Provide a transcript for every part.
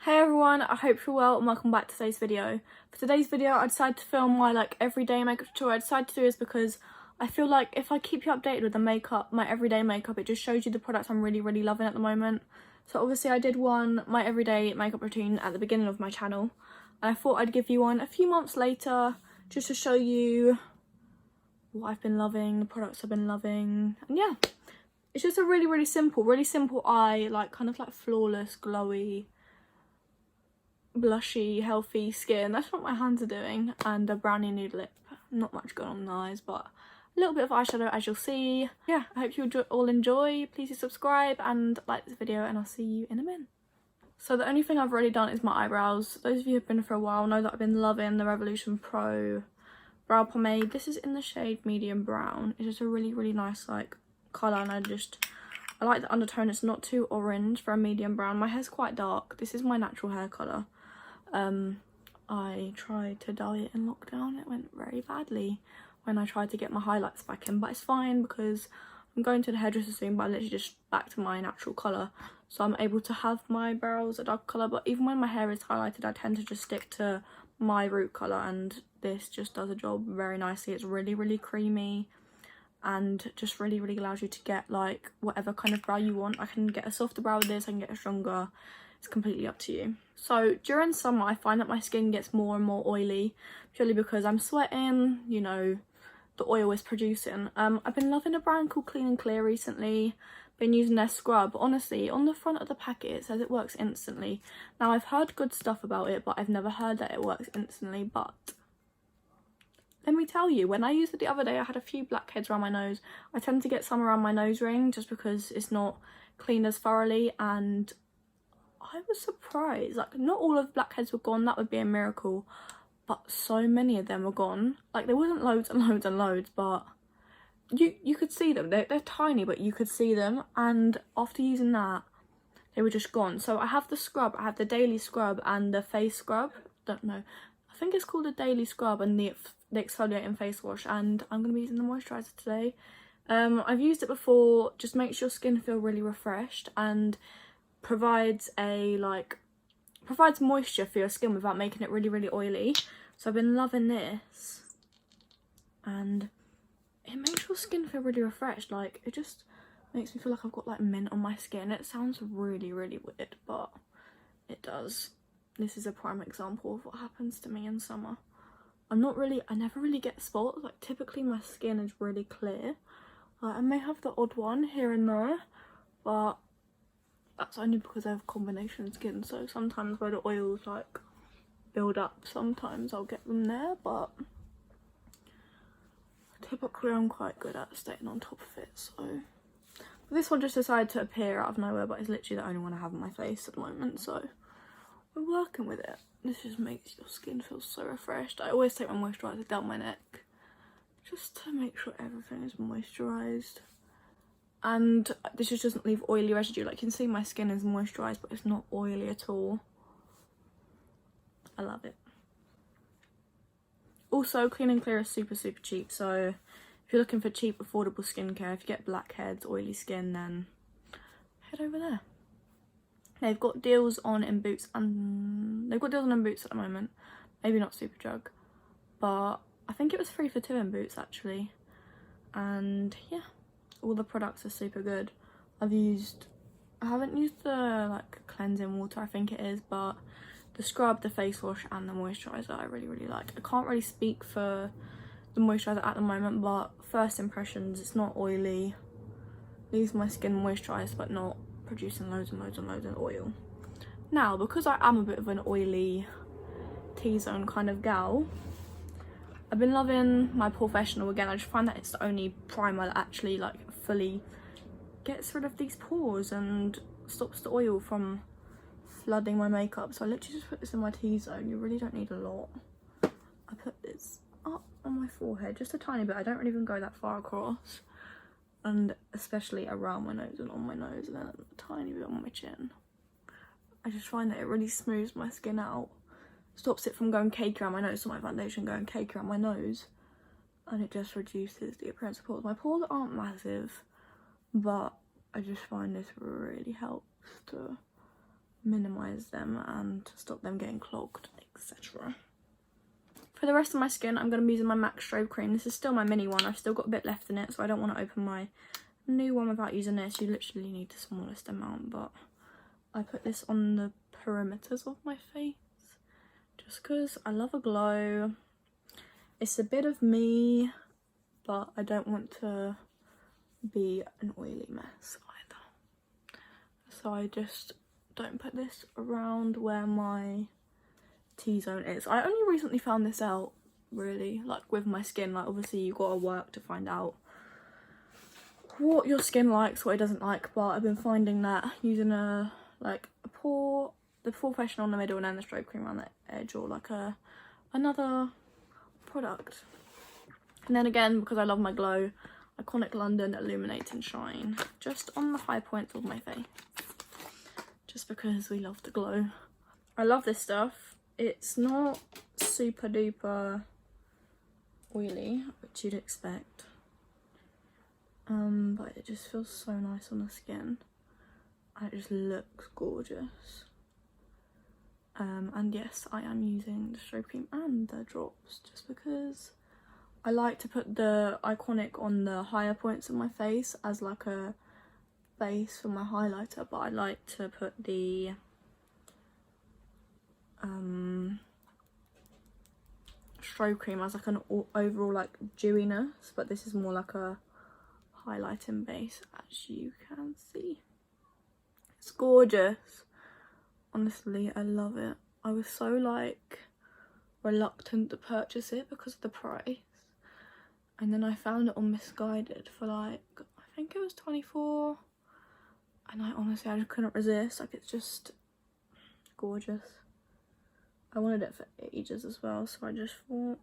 Hey everyone, I hope you're well and welcome back to today's video. For today's video I decided to film my everyday makeup tutorial. I decided to do this because I feel like if I keep you updated with the makeup, my everyday makeup, it just shows you the products I'm really loving at the moment. So obviously I did my everyday makeup routine at the beginning of my channel, and I thought I'd give you one a few months later just to show you what I've been loving, the products I've been loving, and yeah. It's just a really simple eye, kind of flawless, glowy, blushy, healthy skin. That's what my hands are doing, and a brownie nude lip. Not much going on in the eyes, but a little bit of eyeshadow, as you'll see. Yeah, I hope you all enjoy. Please do subscribe and like this video, and I'll see you in a minute. So the only thing I've really done is my eyebrows. Those of you who have been for a while know that I've been loving the Revolution Pro brow pomade. This is in the shade medium brown. It's just a really nice colour, and I like the undertone. It's not too orange for a medium brown. My hair's quite dark. This is my natural hair colour. I tried to dye it in lockdown. It went very badly when I tried to get my highlights back in, but it's fine because I'm going to the hairdresser soon, but I literally just back to my natural colour, so I'm able to have my brows a dark colour. But even when my hair is highlighted, I tend to just stick to my root colour, and this just does a job very nicely. It's really creamy and just really allows you to get whatever kind of brow you want. I can get a softer brow with this, I can get a stronger. It's completely up to you. So during summer I find that my skin gets more and more oily, purely because I'm sweating, you know, the oil is producing. I've been loving a brand called Clean and Clear recently. Been using their scrub. Honestly, on the front of the packet it says it works instantly. Now I've heard good stuff about it, but I've never heard that it works instantly. But let me tell you, when I used it the other day, I had a few blackheads around my nose. I tend to get some around my nose ring just because it's not cleaned as thoroughly, and I was surprised. Not all of the blackheads were gone, that would be a miracle, but so many of them were gone. There wasn't loads and loads, but you could see them. They're tiny, but you could see them, and after using that they were just gone. So I have the scrub, I have the daily scrub and the face scrub. Don't know, I think it's called the daily scrub and the exfoliating face wash, and I'm going to be using the moisturiser today. I've used it before. Just makes your skin feel really refreshed and provides moisture for your skin without making it really oily. So I've been loving this, and it makes your skin feel really refreshed. It just makes me feel like I've got mint on my skin. It sounds really weird, but it does. This is a prime example of what happens to me in summer. I never really get spots. Typically my skin is really clear. I may have the odd one here and there, but that's only because I have combination skin. So sometimes where the oils build up, sometimes I'll get them there, but typically I'm quite good at staying on top of it. So this one just decided to appear out of nowhere, but it's literally the only one I have on my face at the moment, so we're working with it. This just makes your skin feel so refreshed. I always take my moisturiser down my neck just to make sure everything is moisturised, and this just doesn't leave oily residue. You can see my skin is moisturised, but it's not oily at all. I love it. Also, Clean and Clear is super cheap, so if you're looking for cheap affordable skincare, if you get blackheads, oily skin, then head over there. They've got deals on in Boots, and they've got deals on in Boots at the moment. Maybe not Superdrug, but I think it was 3 for 2 in Boots actually. And yeah, all the products are super good. I haven't used the cleansing water, I think it is, but the scrub, the face wash and the moisturiser I really like. I can't really speak for the moisturiser at the moment, but first impressions, it's not oily. Leaves my skin moisturised but not producing loads of oil. Now, because I am a bit of an oily T-zone kind of gal, I've been loving my Professional again. I just find that it's the only primer that actually fully gets rid of these pores and stops the oil from flooding my makeup. So I literally just put this in my T-zone. You really don't need a lot. I put this up on my forehead just a tiny bit. I don't really even go that far across, and especially around my nose and on my nose, and then a tiny bit on my chin. I just find that it really smooths my skin out, stops it from going cakey around my nose, so my foundation going cakey around my nose, and it just reduces the appearance of pores. My pores aren't massive, but I just find this really helps to minimise them and stop them getting clogged, etc. For the rest of my skin, I'm going to be using my MAC Strobe Cream. This is still my mini one. I've still got a bit left in it, so I don't want to open my new one without using this. You literally need the smallest amount, but I put this on the perimeters of my face just because I love a glow. It's a bit of me, but I don't want to be an oily mess either. So I just don't put this around where my T-zone is. I only recently found this out, really, like with my skin. Like obviously you gotta work to find out what your skin likes, what it doesn't like, but I've been finding that using the professional in the middle and then the strobe cream around the edge, or like another product. And then again, because I love my glow, Iconic London Illuminate and Shine, just on the high points of my face, just because we love the glow. I love this stuff. It's not super duper oily, which you'd expect, but it just feels so nice on the skin and it just looks gorgeous. And yes, I am using the strobe cream and the drops just because I like to put the Iconic on the higher points of my face as like a base for my highlighter, but I like to put the strobe cream as like an overall like dewiness, but this is more like a highlighting base, as you can see. It's gorgeous. Honestly, I love it. I was so like reluctant to purchase it because of the price, and then I found it on Misguided for like, I think it was 24, and I just couldn't resist. Like, it's just gorgeous. I wanted it for ages as well, so I just thought,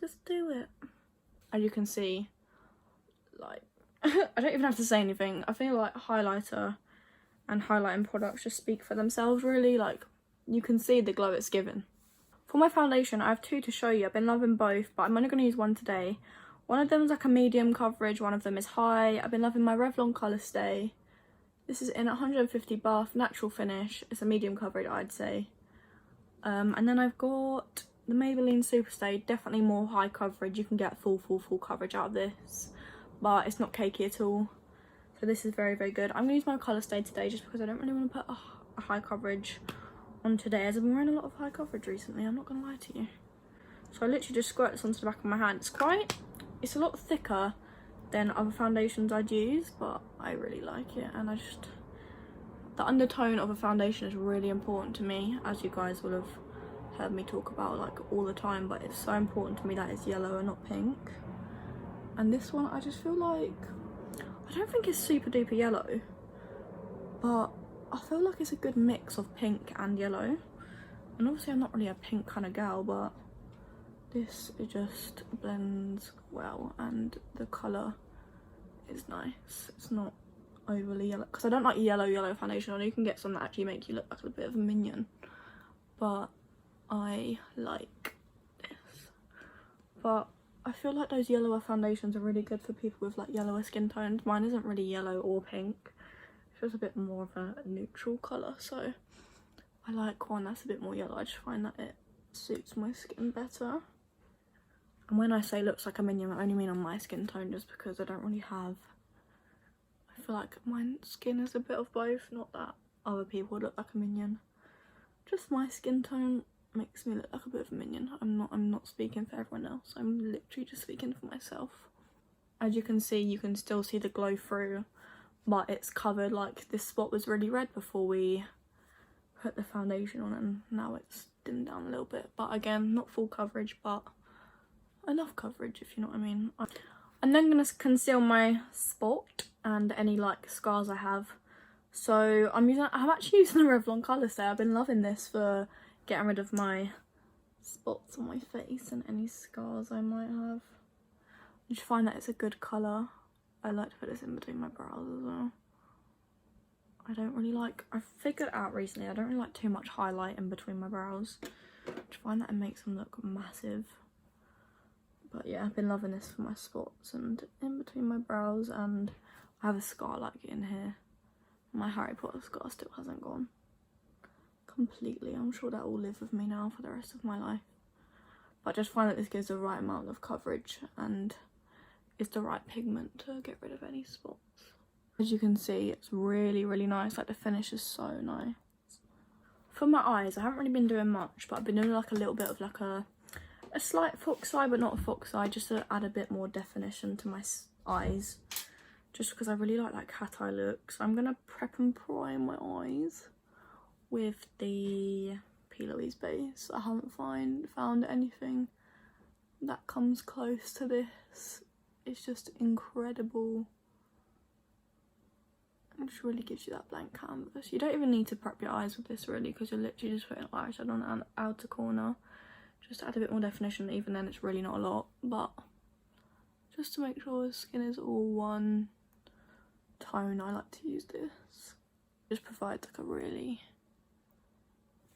just do it. As you can see, like, I don't even have to say anything. I feel like highlighter and highlighting products just speak for themselves, really. Like, you can see the glow it's given. For my foundation, I have two to show you. I've been loving both, but I'm only going to use one today. One of them is like a medium coverage, one of them is high. I've been loving my Revlon Colour Stay. This is in 150 bath, natural finish. It's a medium coverage, I'd say. And then I've got the Maybelline Superstay, definitely more high coverage. You can get full coverage out of this, but it's not cakey at all. So this is very, very good. I'm going to use my Colour Stay today just because I don't really want to put a high coverage on today, as I've been wearing a lot of high coverage recently, I'm not going to lie to you. So I literally just squirt this onto the back of my hand. It's a lot thicker than other foundations I'd use, but I really like it, and the undertone of a foundation is really important to me, as you guys will have heard me talk about like all the time, but it's so important to me that it's yellow and not pink. And this one, I just feel like, I don't think it's super duper yellow, but I feel like it's a good mix of pink and yellow. And obviously I'm not really a pink kind of gal, but this, it just blends well and the colour is nice. It's not overly yellow, because I don't like yellow foundation. I know you can get some that actually make you look like a bit of a minion, but I like this. But I feel like those yellower foundations are really good for people with like yellower skin tones. Mine isn't really yellow or pink, it's just a bit more of a neutral colour, so I like one that's a bit more yellow. I just find that it suits my skin better. And when I say looks like a minion, I only mean on my skin tone, just because I don't really have, I feel like my skin is a bit of both, not that other people look like a minion. Just my skin tone makes me look like a bit of a minion. I'm not speaking for everyone else. I'm literally just speaking for myself. As you can see, you can still see the glow through, but it's covered. Like, this spot was really red before we put the foundation on, and now it's dimmed down a little bit. But again, not full coverage, but enough coverage, if you know what I mean. I'm then going to conceal my spot and any like scars I have. So I'm actually using the Revlon Colour Stay. I've been loving this for getting rid of my spots on my face and any scars I might have. I just find that it's a good colour. I like to put this in between my brows as well. I've figured out recently, I don't really like too much highlight in between my brows. I just find that it makes them look massive. But yeah, I've been loving this for my spots and in between my brows, and I have a scar like in here My Harry Potter scar still hasn't gone completely. I'm sure that will live with me now for the rest of my life. But I just find that this gives the right amount of coverage and is the right pigment to get rid of any spots. As you can see, it's really, really nice. Like, the finish is so nice. For my eyes, I haven't really been doing much, but I've been doing like a little bit of like a slight fox eye, but not a fox eye, just to add a bit more definition to my eyes. Just because I really like that cat eye look. So I'm going to prep and prime my eyes with the P. Louise base. I haven't found anything that comes close to this. It's just incredible. It just really gives you that blank canvas. You don't even need to prep your eyes with this really, because you're literally just putting eyeshadow on the outer corner. Just to add a bit more definition. Even then it's really not a lot, but just to make sure the skin is all one tone, I like to use this. It just provides like a really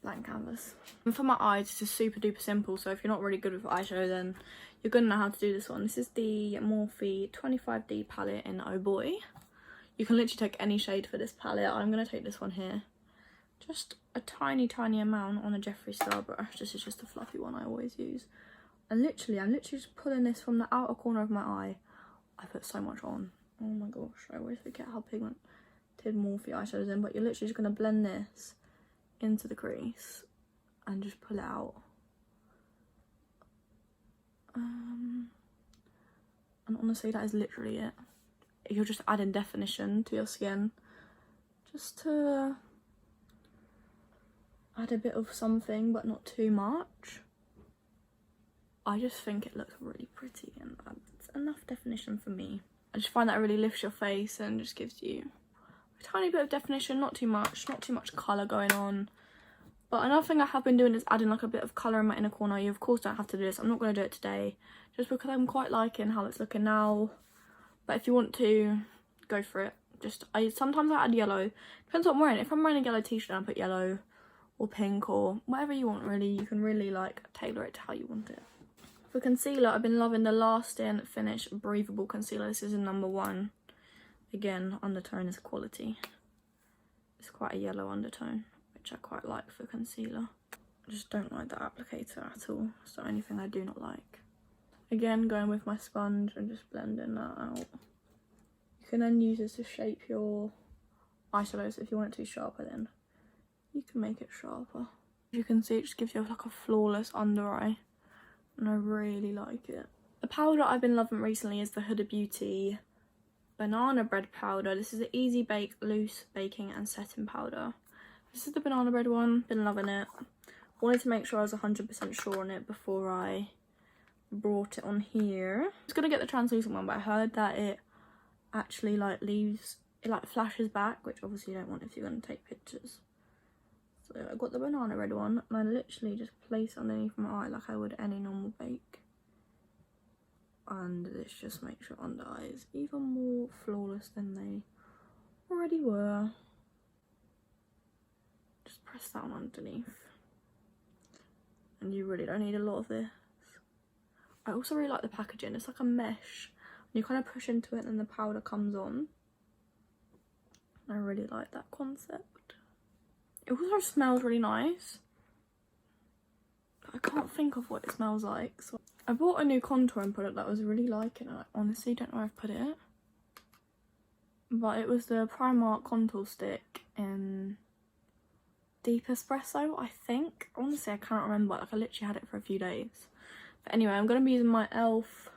blank canvas. And for my eyes, this is super duper simple, so if you're not really good with eyeshadow, then you're gonna know how to do this one. This is the Morphe 25D palette in Oh Boy. You can literally take any shade for this palette. I'm gonna take this one here. Just a tiny amount on a Jeffree Star brush. This is just a fluffy one I always use. And literally, I'm literally just pulling this from the outer corner of my eye. I put so much on. Oh my gosh, I always forget how pigmented Morphe eyeshadows in, but you're literally just gonna blend this into the crease and just pull it out. And honestly, that is literally it. You're just adding definition to your skin, just to add a bit of something, but not too much. I just think it looks really pretty, and that's enough definition for me. I just find that it really lifts your face and just gives you a tiny bit of definition, not too much colour going on. But another thing I have been doing is adding like a bit of colour in my inner corner. You of course don't have to do this. I'm not going to do it today, just because I'm quite liking how it's looking now. But if you want to, go for it. Sometimes I add yellow. Depends what I'm wearing. If I'm wearing a yellow t-shirt, I put yellow or pink or whatever you want really. You can really like tailor it to how you want it. For concealer, I've been loving the Lasting Finish Breathable Concealer. This is in number 1. Again, undertone is quality. It's quite a yellow undertone, which I quite like for concealer. I just don't like the applicator at all. It's the only thing I do not like. Again, going with my sponge and just blending that out. You can then use this to shape your eyeshadows. If you want it to be sharper, then you can make it sharper. As you can see, it just gives you like a flawless under eye, and I really like it. The powder I've been loving recently is the Huda Beauty Banana Bread powder. This is an Easy Bake Loose Baking and Setting powder. This is the banana bread one. Been loving it. Wanted to make sure I was 100% sure on it before I brought it on here. I was gonna get the translucent one, but I heard that it actually like flashes back, which obviously you don't want if you're gonna take pictures. So I got the banana red one, and I literally just place it underneath my eye like I would any normal bake. And this just makes your under eyes even more flawless than they already were. Just press that on underneath. And you really don't need a lot of this. I also really like the packaging. It's like a mesh. You kind of push into it and then the powder comes on. I really like that concept. It also smells really nice. I can't think of what it smells like. So I bought a new contouring product that I was really liking. I honestly don't know where I've put it. But it was the Primark contour stick in Deep Espresso, I think. Honestly, I can't remember. Like, I literally had it for a few days. But anyway, I'm going to be using my e.l.f.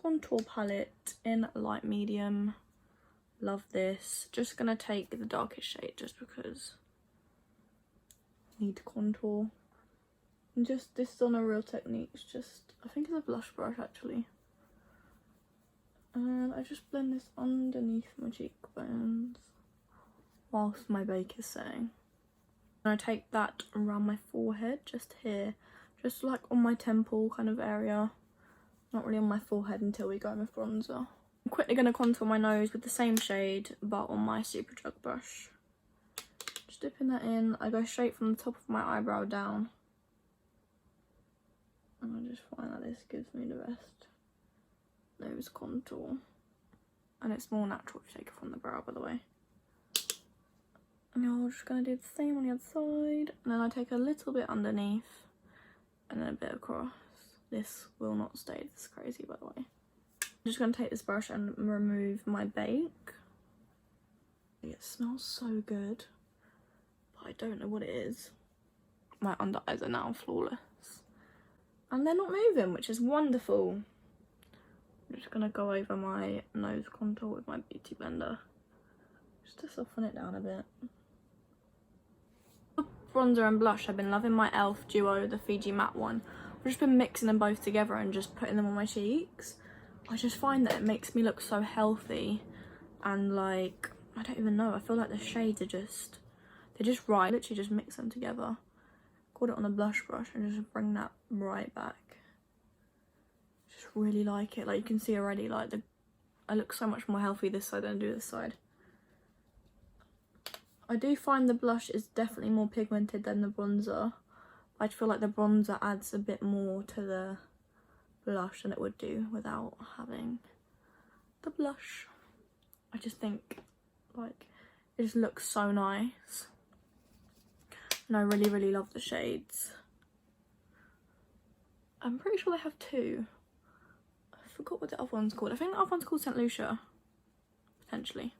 contour palette in light medium. Love this. Just going to take the darkest shade just because I need to contour. And just, this is on a Real Techniques. Just, I think it's a blush brush actually. And I just blend this underneath my cheekbones whilst my bake is setting. And I take that around my forehead, just here. Just like on my temple kind of area. Not really on my forehead until we go with bronzer. I'm quickly going to contour my nose with the same shade, but on my Super Jug brush. Just dipping that in. I go straight from the top of my eyebrow down. And I just find that this gives me the best nose contour. And it's more natural if you take it from the brow, by the way. And you're just going to do the same on the other side. And then I take a little bit underneath and then a bit across. This will not stay this crazy, by the way. I'm just going to take this brush and remove my bake. It smells so good, but I don't know what it is. My under eyes are now flawless. And they're not moving, which is wonderful. I'm just going to go over my nose contour with my beauty blender. Just to soften it down a bit. Bronzer and blush, I've been loving my e.l.f. duo, the Fiji matte one. I've just been mixing them both together and just putting them on my cheeks. I just find that it makes me look so healthy and like, I don't even know, I feel like the shades are just, they're just right. Literally just mix them together. Got it on a blush brush and just bring that right back. Just really like it. Like you can see already, like I look so much more healthy this side than I do this side. I do find the blush is definitely more pigmented than the bronzer. I feel like the bronzer adds a bit more to the blush than it would do without having the blush. I just think like it just looks so nice. And I really, really love the shades. I'm pretty sure they have two. I forgot what the other one's called. I think the other one's called St. Lucia, potentially.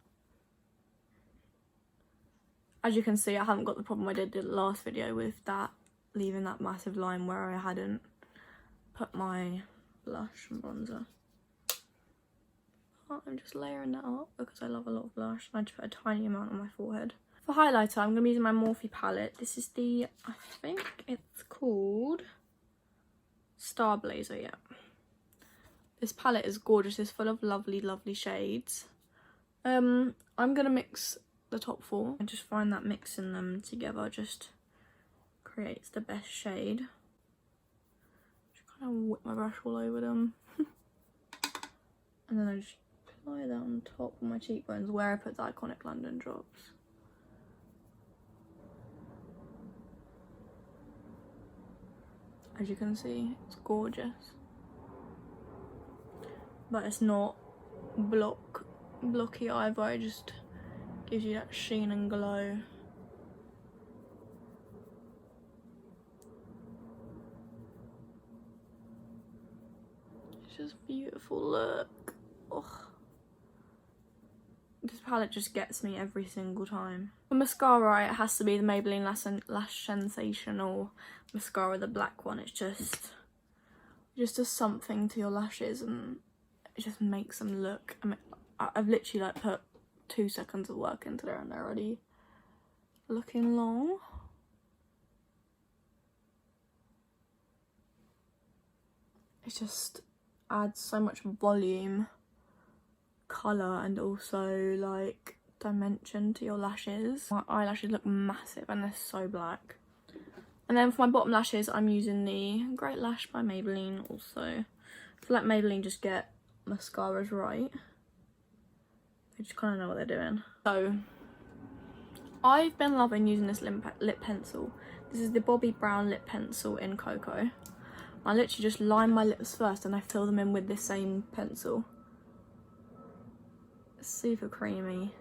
As you can see, I haven't got the problem I did in the last video with that, leaving that massive line where I hadn't put my blush and bronzer. But I'm just layering that up because I love a lot of blush. I just put a tiny amount on my forehead. For highlighter, I'm going to be using my Morphe palette. This is the, I think it's called Star Blazer, yeah. This palette is gorgeous. It's full of lovely, lovely shades. I'm going to mix the top four and just find that mixing them together just creates the best shade. Just kind of whip my brush all over them. And then I just apply that on top of my cheekbones where I put the Iconic London drops. As you can see, it's gorgeous. But it's not blocky either, it just gives you that sheen and glow. It's just beautiful, look. Ugh. This palette just gets me every single time. For mascara, it has to be the Maybelline Lash Sensational mascara, the black one. It just does something to your lashes and it just makes them look, I mean, I've literally like put 2 seconds of work into there and they're already looking long. It just adds so much volume, colour and also like dimension to your lashes. My eyelashes look massive and they're so black. And then for my bottom lashes, I'm using the Great Lash by Maybelline also. I feel like Maybelline just get mascaras right. They just kind of know what they're doing. So, I've been loving using this lip pencil. This is the Bobbi Brown lip pencil in Cocoa. I literally just line my lips first and I fill them in with this same pencil. It's super creamy.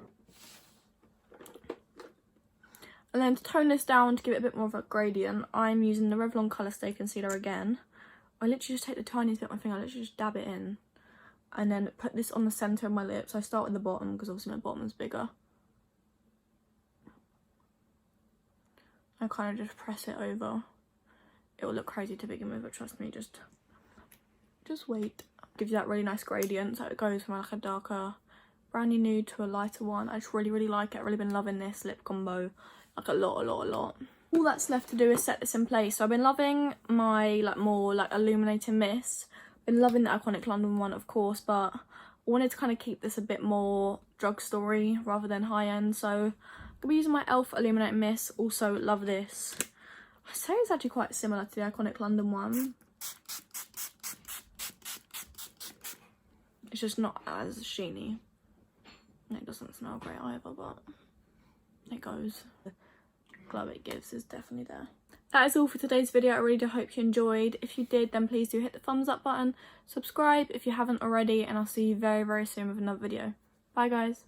And then to tone this down, to give it a bit more of a gradient, I'm using the Revlon Colour Stay Concealer again. I literally just take the tiniest bit of my finger, I literally just dab it in. And then put this on the centre of my lips. I start with the bottom because obviously my bottom is bigger. I kind of just press it over. It will look crazy to begin with, but trust me, just wait. Gives you that really nice gradient, so it goes from like a darker brownie nude to a lighter one. I just really, really like it. I've really been loving this lip combo like a lot. All that's left to do is set this in place. So I've been loving my like more like illuminating mist. Been loving the Iconic London one, of course, but I wanted to kind of keep this a bit more drugstore-y rather than high-end. So I'm gonna be using my e.l.f. Illuminating Mist. Also love this. I say it's actually quite similar to the Iconic London one. It's just not as sheeny. It doesn't smell great either, but it goes. The glow it gives is definitely there. That is all for today's video. I really do hope you enjoyed. If you did, then please do hit the thumbs up button. Subscribe if you haven't already, and I'll see you very, very soon with another video. Bye, guys.